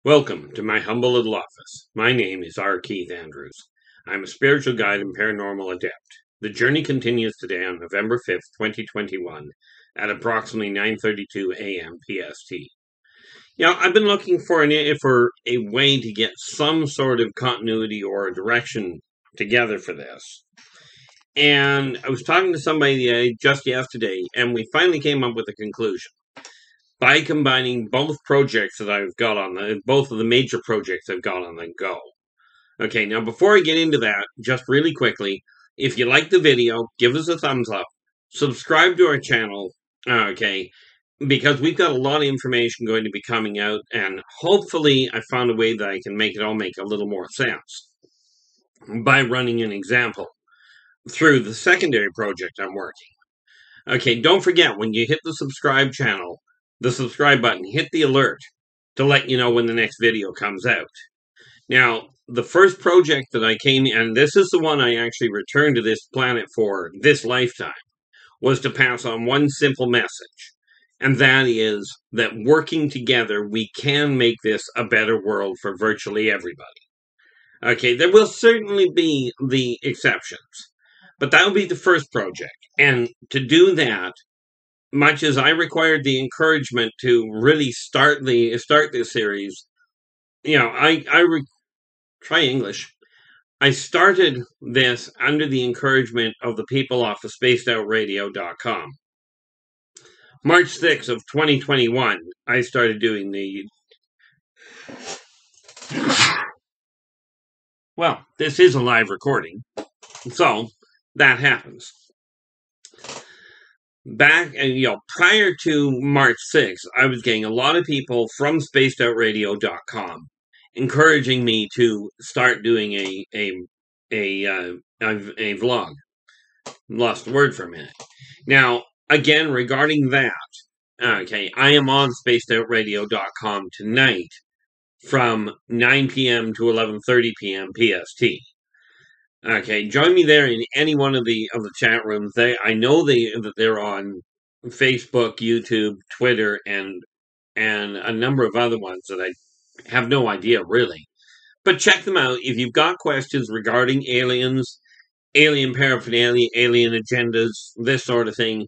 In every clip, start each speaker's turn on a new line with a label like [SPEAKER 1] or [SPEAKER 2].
[SPEAKER 1] Welcome to my humble little office. My name is R. Keith Andrews. I'm a spiritual guide and paranormal adept. The journey continues today on November 5th, 2021 at approximately 9:32 a.m. PST. I've been looking for a way to get some sort of continuity or a direction together for this. And I was talking to somebody just yesterday, and we finally came up with a conclusion. By combining both projects that I've got both of the major projects I've got on the go. Okay, now before I get into that, just really quickly, if you like the video, give us a thumbs up, subscribe to our channel, okay, because we've got a lot of information going to be coming out, and hopefully I found a way that I can make it all make a little more sense by running an example through the secondary project I'm working. Okay, don't forget, when you hit the subscribe button, hit the alert to let you know when the next video comes out. Now, the first project that I came in, and this is the one I actually returned to this planet for this lifetime, was to pass on one simple message. And that is that working together, we can make this a better world for virtually everybody. Okay, there will certainly be the exceptions, but that will be the first project. And to do that, much as I required the encouragement to really start this series, try English. I started this under the encouragement of the people off of spacedoutradio.com. March 6th of 2021, I started doing well, this is a live recording, so that happens. Prior to March 6th, I was getting a lot of people from spacedoutradio.com encouraging me to start doing a vlog. Lost the word for a minute. Now, again, regarding that, okay, I am on spacedoutradio.com tonight from 9 p.m. to 11:30 p.m. PST. Okay, join me there in any one of the chat rooms. I know that they're on Facebook, YouTube, Twitter, and a number of other ones that I have no idea really. But check them out if you've got questions regarding aliens, alien paraphernalia, alien agendas, this sort of thing.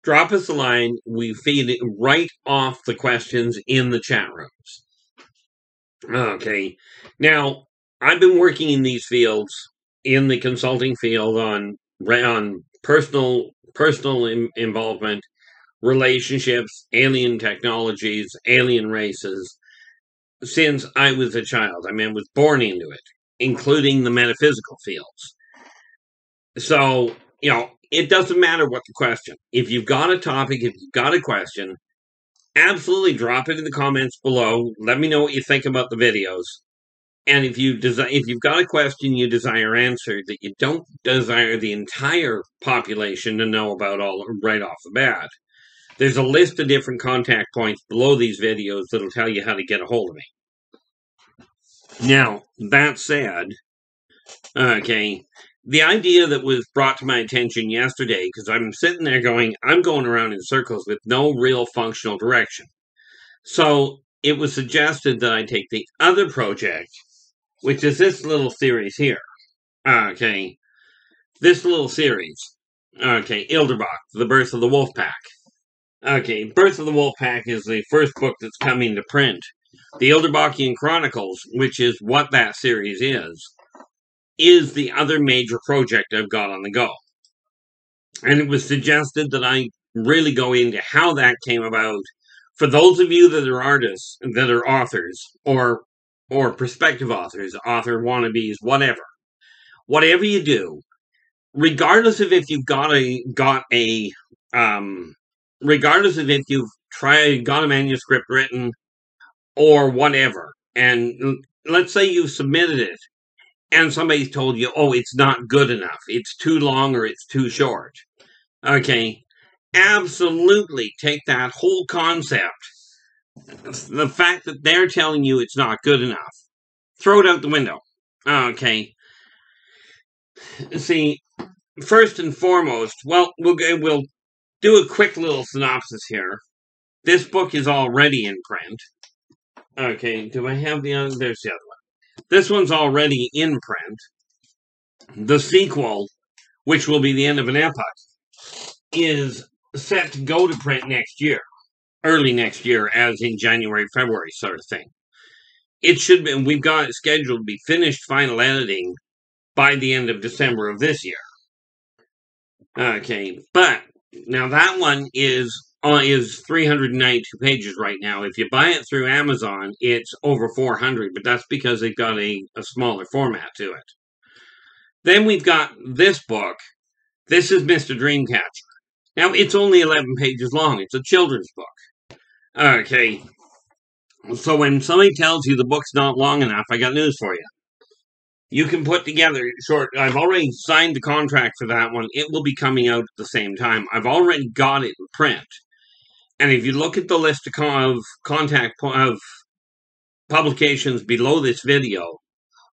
[SPEAKER 1] Drop us a line. We feed it right off the questions in the chat rooms. Okay, now I've been working in these fields. In the consulting field on personal involvement, relationships, alien technologies, alien races, since I was a child. I was born into it, including the metaphysical fields. So, it doesn't matter what the question. If you've got a topic, if you've got a question, absolutely drop it in the comments below. Let me know what you think about the videos. And if you've got a question you desire answered that you don't desire the entire population to know about all right off the bat, there's a list of different contact points below these videos that'll tell you how to get a hold of me. Now, that said, okay, the idea that was brought to my attention yesterday, because I'm sitting there I'm going around in circles with no real functional direction. So it was suggested that I take the other project, which is this little series here. Okay. This little series. Okay, Yldrbac, The Birth of the Wolf Pack. Okay, Birth of the Wolf Pack is the first book that's coming to print. The Yldrbacian Chronicles, which is what that series is the other major project I've got on the go. And it was suggested that I really go into how that came about. For those of you that are artists, that are authors, or prospective authors, author wannabes, whatever you do, regardless of if you've got a manuscript written or whatever, and let's say you submitted it, and somebody's told you, oh, it's not good enough, it's too long or it's too short. Okay, absolutely take that whole concept, the fact that they're telling you it's not good enough, throw it out the window. Okay. See, first and foremost, well, we'll do a quick little synopsis here. This book is already in print. Okay, do I have the other? There's the other one. This one's already in print. The sequel, which will be the end of an epoch, is set to go to print next year. Early next year, as in January, February sort of thing. It should be, we've got it scheduled to be finished final editing by the end of December of this year. Okay, but now that one is 392 pages right now. If you buy it through Amazon, it's over 400, but that's because they've got a smaller format to it. Then we've got this book. This is Mr. Dreamcatcher. Now, it's only 11 pages long. It's a children's book. Okay, so when somebody tells you the book's not long enough, I got news for you. You can put together short. I've already signed the contract for that one. It will be coming out at the same time. I've already got it in print. And if you look at the list of publications below this video,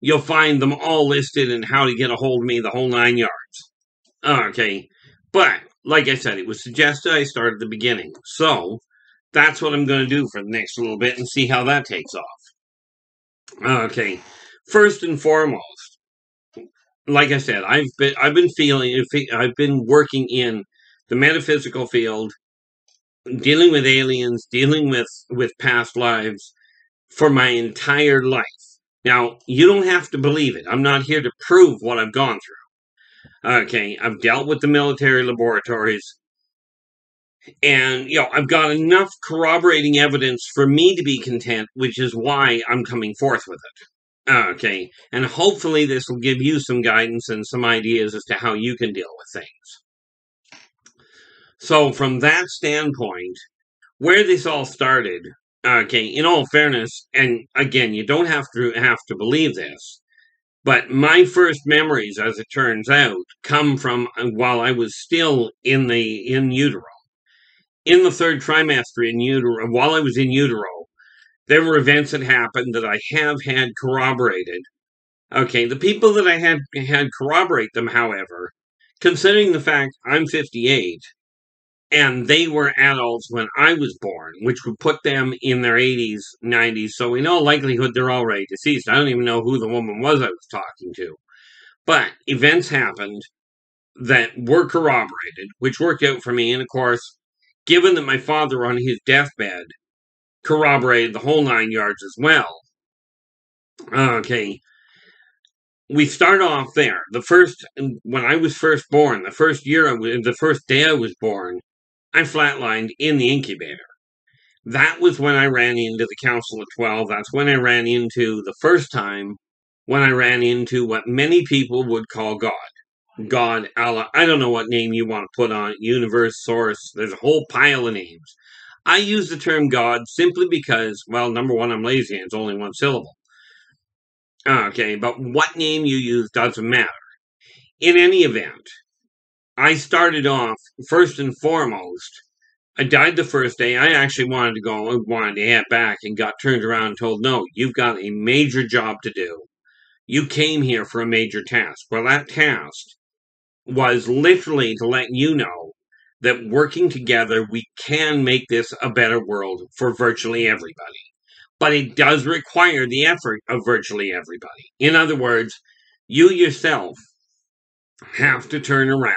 [SPEAKER 1] you'll find them all listed and how to get a hold of me, the whole 9 yards. Okay, but like I said, it was suggested I start at the beginning. So that's what I'm going to do for the next little bit and see how that takes off. Okay, first and foremost, like I said, I've been working in the metaphysical field, dealing with aliens, dealing with past lives for my entire life. Now, you don't have to believe it. I'm not here to prove what I've gone through. Okay, I've dealt with the military laboratories, and, I've got enough corroborating evidence for me to be content, which is why I'm coming forth with it. Okay, and hopefully this will give you some guidance and some ideas as to how you can deal with things. So from that standpoint, where this all started, okay, in all fairness, and again, you don't have to believe this, but my first memories, as it turns out, come from while I was still in utero. In the third trimester in utero, while I was in utero, there were events that happened that I have had corroborated. Okay, the people that I had corroborate them, however, considering the fact I'm 58, and they were adults when I was born, which would put them in their 80s, 90s, so in all likelihood they're already deceased. I don't even know who the woman was I was talking to. But events happened that were corroborated, which worked out for me, and of course, given that my father on his deathbed corroborated the whole 9 yards as well. Okay, we start off there. When I was first born, the first day I was born, I flatlined in the incubator. That was when I ran into the Council of 12. That's when I ran into, the first time, when I ran into what many people would call God. God, Allah, I don't know what name you want to put on it, universe, source, there's a whole pile of names. I use the term God simply because, well, number one, I'm lazy and it's only one syllable. Okay, but what name you use doesn't matter. In any event, I started off, first and foremost, I died the first day. I actually wanted to head back and got turned around and told, no, you've got a major job to do. You came here for a major task. Well, that task was literally to let you know that working together, we can make this a better world for virtually everybody. But it does require the effort of virtually everybody. In other words, you yourself have to turn around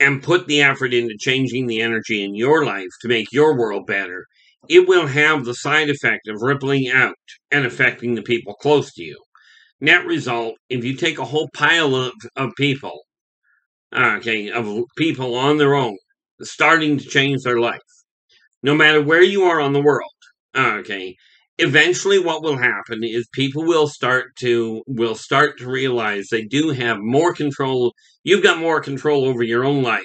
[SPEAKER 1] and put the effort into changing the energy in your life to make your world better. It will have the side effect of rippling out and affecting the people close to you. Net result, if you take a whole pile of people, of people on their own, starting to change their life, no matter where you are on the world, eventually what will happen is people will start to realize they do have more control. You've got more control over your own life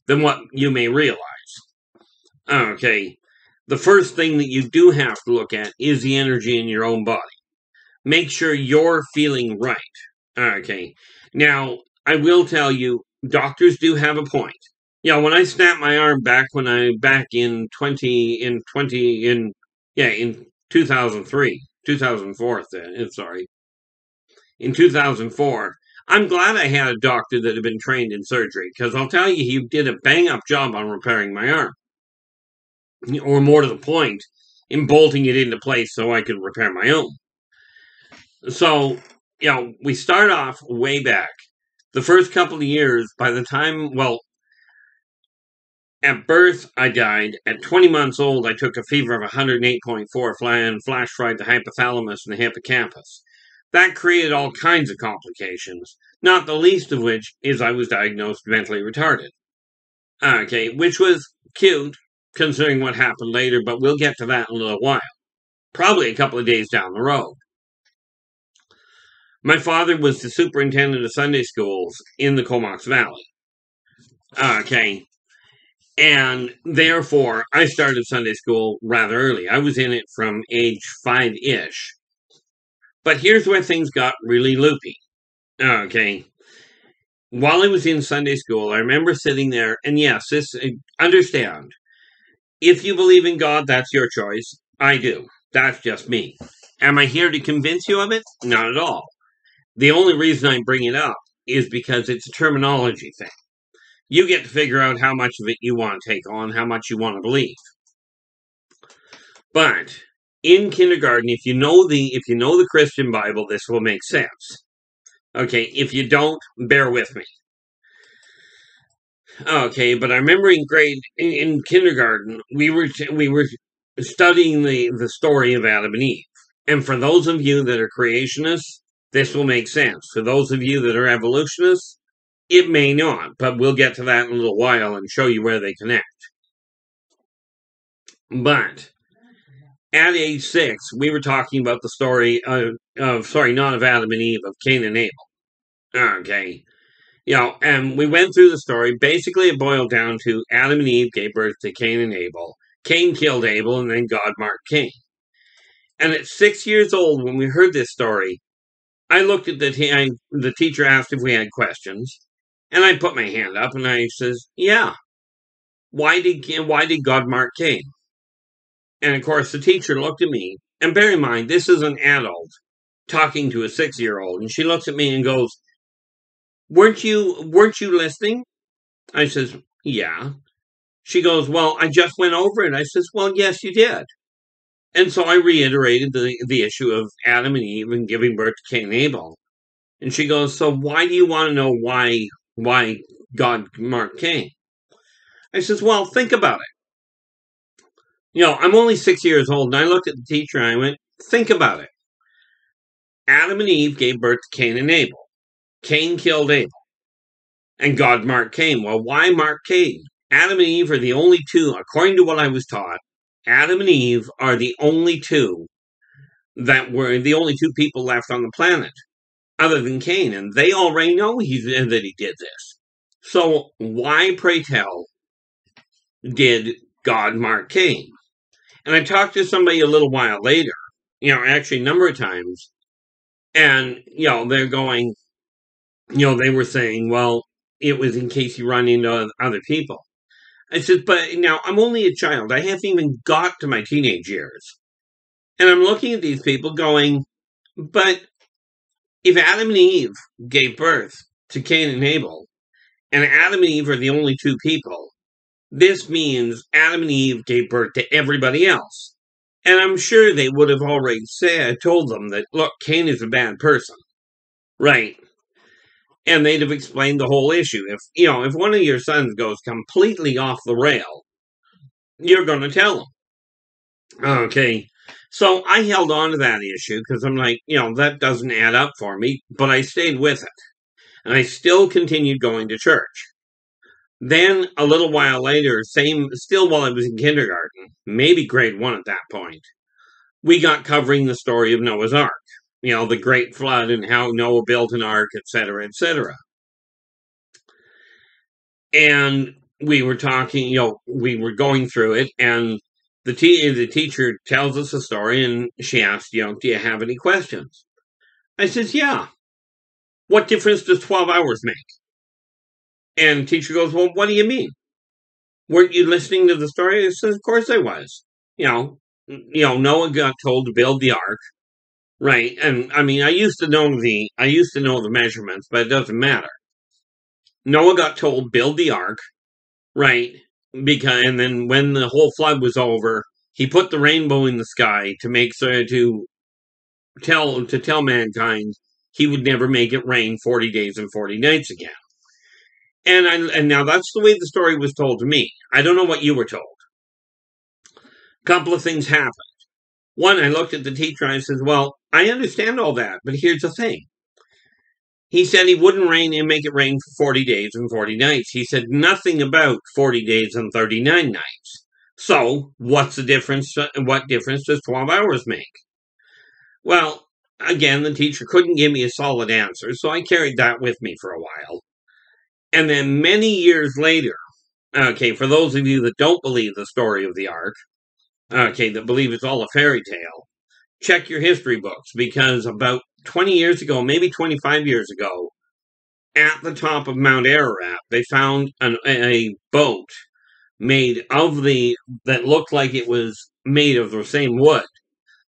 [SPEAKER 1] than what you may realize. Okay, the first thing that you do have to look at is the energy in your own body. Make sure you're feeling right. Okay, now I will tell you, doctors do have a point. When I snapped my arm back in 2003, 2004, in 2004, I'm glad I had a doctor that had been trained in surgery, because I'll tell you, he did a bang-up job on repairing my arm. Or more to the point, in bolting it into place so I could repair my own. So, we start off way back. The first couple of years, by the time, at birth, I died. At 20 months old, I took a fever of 108.4 and flash fried the hypothalamus and the hippocampus. That created all kinds of complications, not the least of which is I was diagnosed mentally retarded. Okay, which was cute, considering what happened later, but we'll get to that in a little while. Probably a couple of days down the road. My father was the superintendent of Sunday schools in the Comox Valley. Okay. And therefore, I started Sunday school rather early. I was in it from age 5-ish. But here's where things got really loopy. Okay. While I was in Sunday school, I remember sitting there, and yes, understand. If you believe in God, that's your choice. I do. That's just me. Am I here to convince you of it? Not at all. The only reason I bring it up is because it's a terminology thing. You get to figure out how much of it you want to take on, how much you want to believe. But in kindergarten, if you know the Christian Bible, this will make sense. Okay, if you don't, bear with me. Okay, but I remember in kindergarten, we were studying the story of Adam and Eve. And for those of you that are creationists, this will make sense. For those of you that are evolutionists, it may not, but we'll get to that in a little while and show you where they connect. But at age 6, we were talking about the story not of Adam and Eve, of Cain and Abel. Okay. And we went through the story. Basically, it boiled down to Adam and Eve gave birth to Cain and Abel. Cain killed Abel, and then God marked Cain. And at 6 years old, when we heard this story, I looked at the teacher asked if we had questions, and I put my hand up, and I says, yeah. Why did God mark Cain? And of course, the teacher looked at me, and bear in mind, this is an adult talking to a 6-year-old, and she looks at me and goes, Weren't you listening? I says, yeah. She goes, well, I just went over it. I says, well, yes, you did. And so I reiterated the issue of Adam and Eve and giving birth to Cain and Abel. And she goes, so why do you want to know why God marked Cain? I says, well, think about it. I'm only 6 years old, and I looked at the teacher and I went, think about it. Adam and Eve gave birth to Cain and Abel. Cain killed Abel. And God marked Cain. Well, why mark Cain? Adam and Eve are the only two, according to what I was taught, Adam and Eve are the only two people left on the planet, other than Cain, and they already know that he did this. So why, pray tell, did God mark Cain? And I talked to somebody a little while later, actually a number of times, and, they're going, they were saying, well, it was in case you run into other people. I said, but now I'm only a child. I haven't even got to my teenage years. And I'm looking at these people going, but if Adam and Eve gave birth to Cain and Abel, and Adam and Eve are the only two people, this means Adam and Eve gave birth to everybody else. And I'm sure they would have already told them that, look, Cain is a bad person. Right. And they'd have explained the whole issue. If one of your sons goes completely off the rail, you're going to tell them. Okay. So I held on to that issue because I'm like, that doesn't add up for me, but I stayed with it. And I still continued going to church. Then a little while later, still while I was in kindergarten, maybe grade 1 at that point, we got covering the story of Noah's Ark. The great flood and how Noah built an ark, etc., etc. And we were talking, we were going through it, and the teacher tells us a story, and she asked, do you have any questions? I says, yeah. What difference does 12 hours make? And the teacher goes, well, what do you mean? Weren't you listening to the story? I says, of course I was. Noah got told to build the ark. Right, and I mean, I used to know the measurements, but it doesn't matter. Noah got told build the ark, right? And then when the whole flood was over, He put the rainbow in the sky to make sure to tell mankind he would never make it rain 40 days and 40 nights again. And now that's the way the story was told to me. I don't know what you were told. A couple of things happened. One, I looked at the teacher and I said, well, I understand all that, but here's the thing. He said he wouldn't rain and make it rain for 40 days and 40 nights. He said nothing about 40 days and 39 nights. So, what's the difference? What difference does 12 hours make? Well, again, the teacher couldn't give me a solid answer, so I carried that with me for a while. And then many years later, okay, for those of you that don't believe the story of the Ark, okay, that believe it's all a fairy tale, check your history books, because about 20 years ago, maybe 25 years ago, at the top of Mount Ararat, they found a boat made of that looked like it was made of the same wood.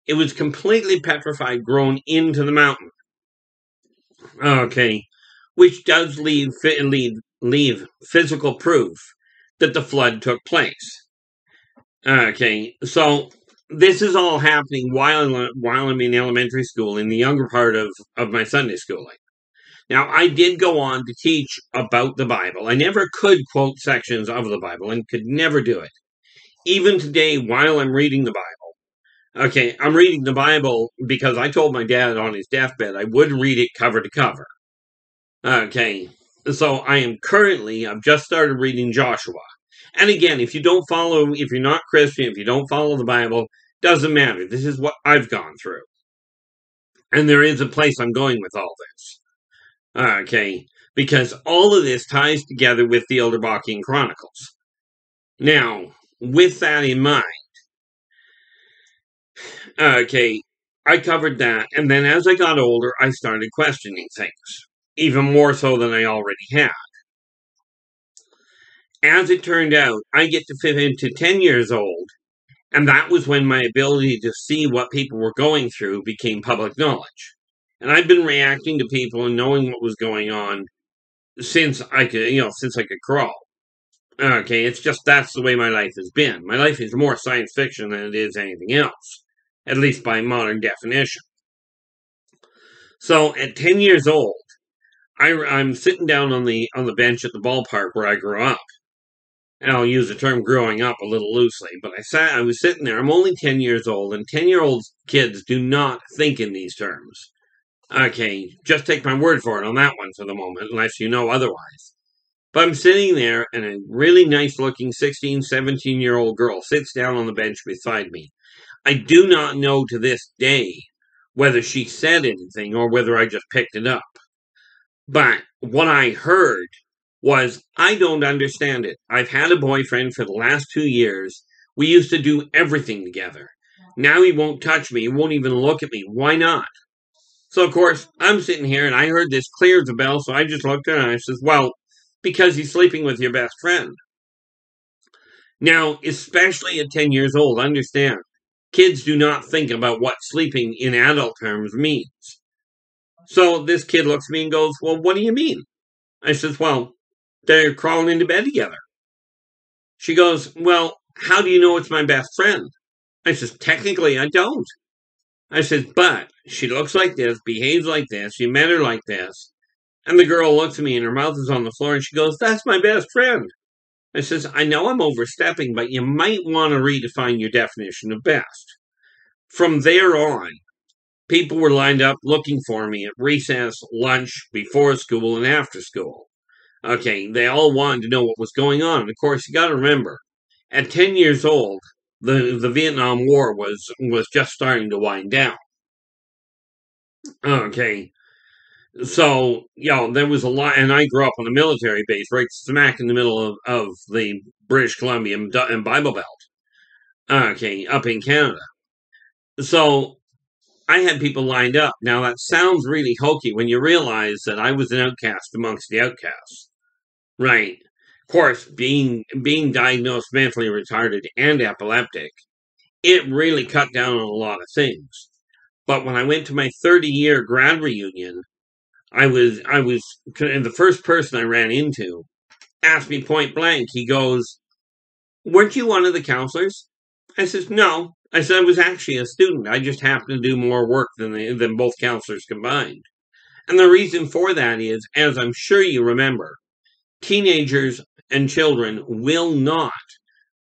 [SPEAKER 1] It was completely petrified, grown into the mountain. Okay, which does leave physical proof that the flood took place. Okay, so this is all happening while I'm in elementary school, in the younger part of my Sunday schooling. Now, I did go on to teach about the Bible. I never could quote sections of the Bible and could never do it. Even today, while I'm reading the Bible, okay, I'm reading the Bible because I told my dad on his deathbed I would read it cover to cover. Okay, so I've just started reading Joshua. And again, if you're not Christian, if you don't follow the Bible, doesn't matter. This is what I've gone through. And there is a place I'm going with all this. Okay, because all of this ties together with the Yldrbacian Chronicles. Now, with that in mind, okay, I covered that, and then as I got older, I started questioning things, even more so than I already had. As it turned out, I get to fit into 10 years old, and that was when my ability to see what people were going through became public knowledge. And I've been reacting to people and knowing what was going on since I could crawl. Okay, it's just that's the way my life has been. My life is more science fiction than it is anything else, at least by modern definition. So at 10 years old, I'm sitting down on the bench at the ballpark where I grew up. And I'll use the term growing up a little loosely, but I was sitting there. I'm only 10 years old, and 10-year-old kids do not think in these terms. Okay, just take my word for it on that one for the moment, unless you know otherwise. But I'm sitting there, and a really nice-looking 16, 17-year-old girl sits down on the bench beside me. I do not know to this day whether she said anything or whether I just picked it up. But what I heard was, I don't understand it. I've had a boyfriend for the last 2 years. We used to do everything together. Now he won't touch me. He won't even look at me. Why not? So, of course, I'm sitting here, and I heard this clear as a bell, so I just looked at her, and I says, well, because he's sleeping with your best friend. Now, especially at 10 years old, understand, kids do not think about what sleeping in adult terms means. So this kid looks at me and goes, well, what do you mean? I says, well, they're crawling into bed together. She goes, well, how do you know it's my best friend? I says, technically, I don't. I says, but she looks like this, behaves like this, you met her like this. And the girl looks at me and her mouth is on the floor and she goes, that's my best friend. I says, I know I'm overstepping, but you might want to redefine your definition of best. From there on, people were lined up looking for me at recess, lunch, before school, and after school. Okay, they all wanted to know what was going on. And of course, you got to remember, at 10 years old, the Vietnam War was just starting to wind down. Okay, so, there was a lot, and I grew up on a military base right smack in the middle of the British Columbia and Bible Belt. Okay, up in Canada. So, I had people lined up. Now, that sounds really hokey when you realize that I was an outcast amongst the outcasts. Right. Of course, being diagnosed mentally retarded and epileptic, it really cut down on a lot of things. But when I went to my 30-year grad reunion, and the first person I ran into asked me point blank, he goes, weren't you one of the counselors? I says, no. I said, I was actually a student. I just happened to do more work than both counselors combined. And the reason for that is, as I'm sure you remember, teenagers and children will not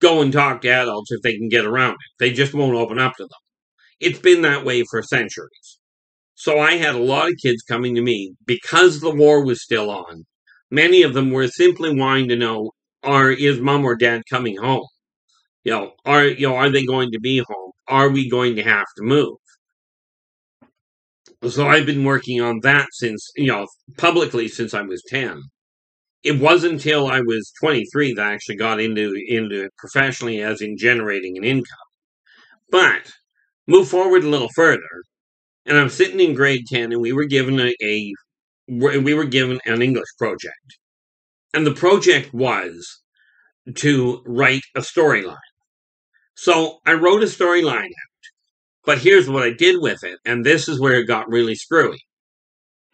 [SPEAKER 1] go and talk to adults if they can get around it. They just won't open up to them. It's been that way for centuries. So I had a lot of kids coming to me because the war was still on. Many of them were simply wanting to know, is mom or dad coming home? Are they going to be home? Are we going to have to move? So I've been working on that since, publicly since I was 10. It wasn't until I was 23 that I actually got into it professionally, as in generating an income. But move forward a little further, and I'm sitting in grade 10, and we were given an English project. And the project was to write a storyline. So I wrote a storyline out. But here's what I did with it, and this is where it got really screwy.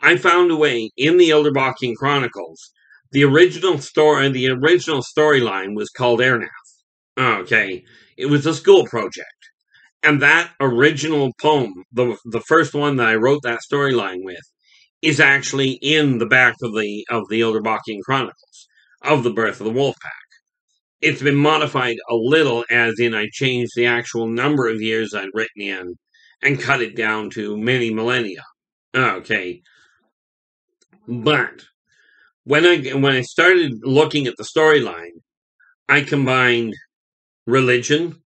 [SPEAKER 1] I found a way in the Yldrbac Chronicles. The original storyline was called Ernath. Okay, it was a school project, and that original poem, the first one that I wrote that storyline with, is actually in the back of the Yldrbac Chronicles of the birth of the Wolfpack. It's been modified a little, as in I changed the actual number of years I'd written in and cut it down to many millennia. Okay, but when I started looking at the storyline, I combined religion,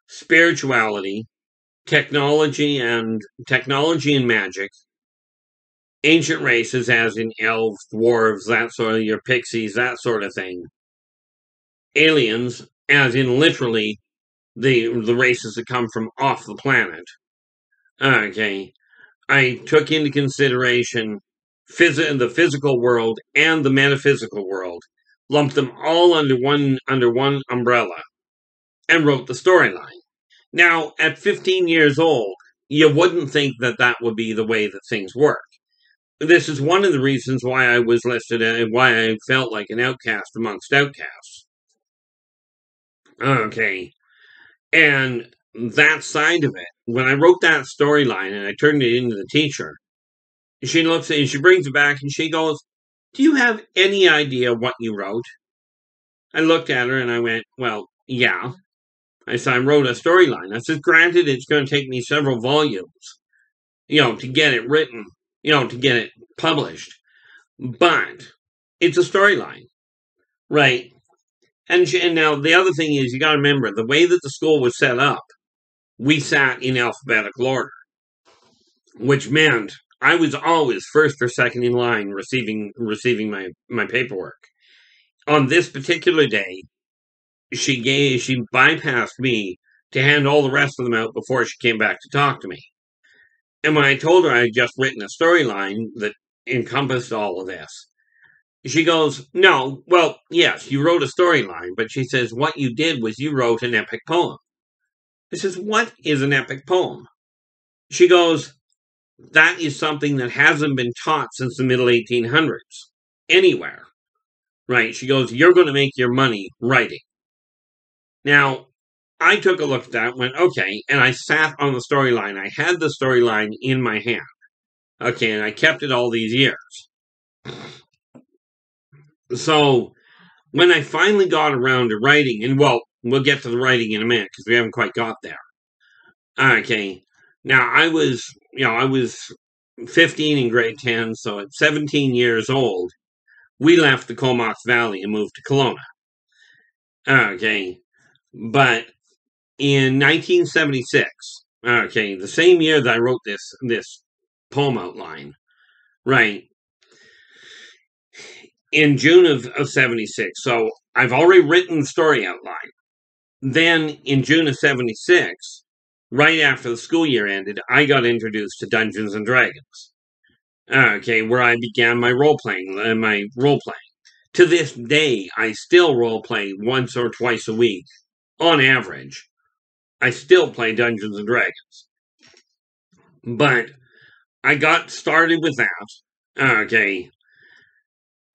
[SPEAKER 1] spirituality, technology and magic, ancient races, as in elves, dwarves, that sort of your pixies, that sort of thing, aliens, as in literally the races that come from off the planet. Okay, I took into consideration the physical world and the metaphysical world, lumped them all under one umbrella, and wrote the storyline. Now, at 15 years old, you wouldn't think that that would be the way that things work. This is one of the reasons why I was listed and why I felt like an outcast amongst outcasts. Okay, and that side of it, when I wrote that storyline and I turned it into the teacher, she looks at it, she brings it back and she goes, "Do you have any idea what you wrote?" I looked at her and I went, "Well, yeah." I said, "I wrote a storyline." I said, "Granted, it's going to take me several volumes, to get it written, to get it published, but it's a storyline, right?" And now the other thing is, you got to remember, the way that the school was set up, we sat in alphabetical order, which meant I was always first or second in line receiving my paperwork. On this particular day, she bypassed me to hand all the rest of them out before she came back to talk to me. And when I told her I had just written a storyline that encompassed all of this, she goes, "No, well, yes, you wrote a storyline," but she says, "What you did was you wrote an epic poem." I says, "What is an epic poem?" She goes, "That is something that hasn't been taught since the middle 1800s, anywhere." Right? She goes, "You're going to make your money writing." Now, I took a look at that and went, okay, and I sat on the storyline. I had the storyline in my hand. Okay, and I kept it all these years. So, when I finally got around to writing, and well, we'll get to the writing in a minute because we haven't quite got there. Okay, now I was 15 in grade 10, so at 17 years old, we left the Comox Valley and moved to Kelowna. Okay, but in 1976, okay, the same year that I wrote this poem outline, right, in June of 76, so I've already written the story outline. Then in June of 76, right after the school year ended, I got introduced to Dungeons and Dragons. Okay, where I began my role playing. To this day, I still role play once or twice a week, on average. I still play Dungeons and Dragons. But I got started with that. Okay.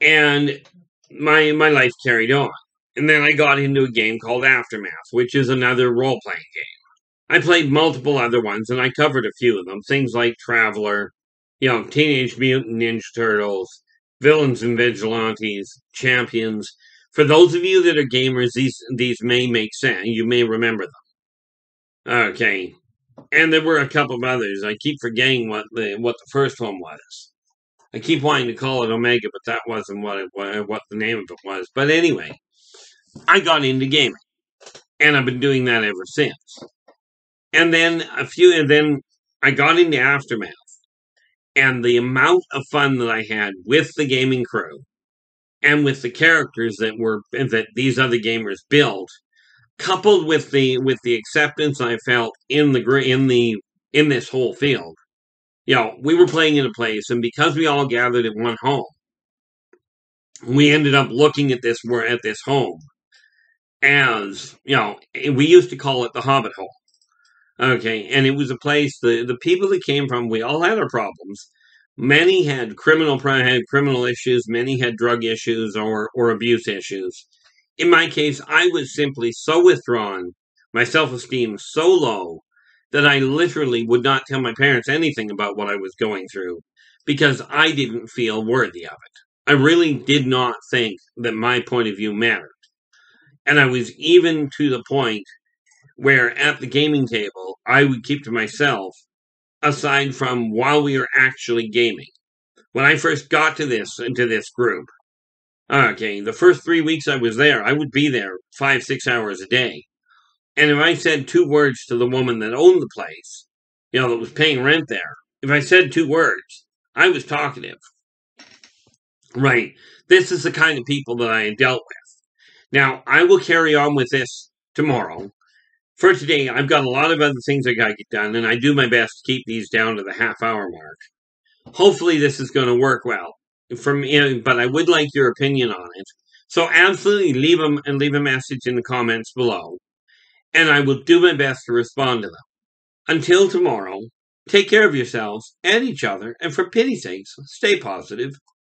[SPEAKER 1] And my life carried on. And then I got into a game called Aftermath, which is another role-playing game. I played multiple other ones, and I covered a few of them. Things like Traveler, Teenage Mutant Ninja Turtles, Villains and Vigilantes, Champions. For those of you that are gamers, these may make sense. You may remember them. Okay. And there were a couple of others. I keep forgetting what the first one was. I keep wanting to call it Omega, but that wasn't what the name of it was. But anyway, I got into gaming, and I've been doing that ever since. And then I got into Aftermath, and the amount of fun that I had with the gaming crew and with the characters that these other gamers built, coupled with the acceptance I felt in this whole field. We were playing in a place, and because we all gathered at one home, we ended up looking at this home as, we used to call it the Hobbit Hole. Okay, and it was a place, the people that came from, we all had our problems. Many had criminal issues, many had drug issues or abuse issues. In my case, I was simply so withdrawn, my self-esteem so low, that I literally would not tell my parents anything about what I was going through, because I didn't feel worthy of it. I really did not think that my point of view mattered. And I was even to the point where at the gaming table, I would keep to myself, aside from while we were actually gaming. When I first got to this group, okay, the first 3 weeks I was there, I would be there 5-6 hours a day. And if I said 2 words to the woman that owned the place, that was paying rent there, if I said 2 words, I was talkative. Right. This is the kind of people that I had dealt with. Now, I will carry on with this tomorrow. For today, I've got a lot of other things I got to get done, and I do my best to keep these down to the half-hour mark. Hopefully, this is going to work well. But I would like your opinion on it. So absolutely leave a message in the comments below, and I will do my best to respond to them. Until tomorrow, take care of yourselves and each other, and for pity's sakes, stay positive.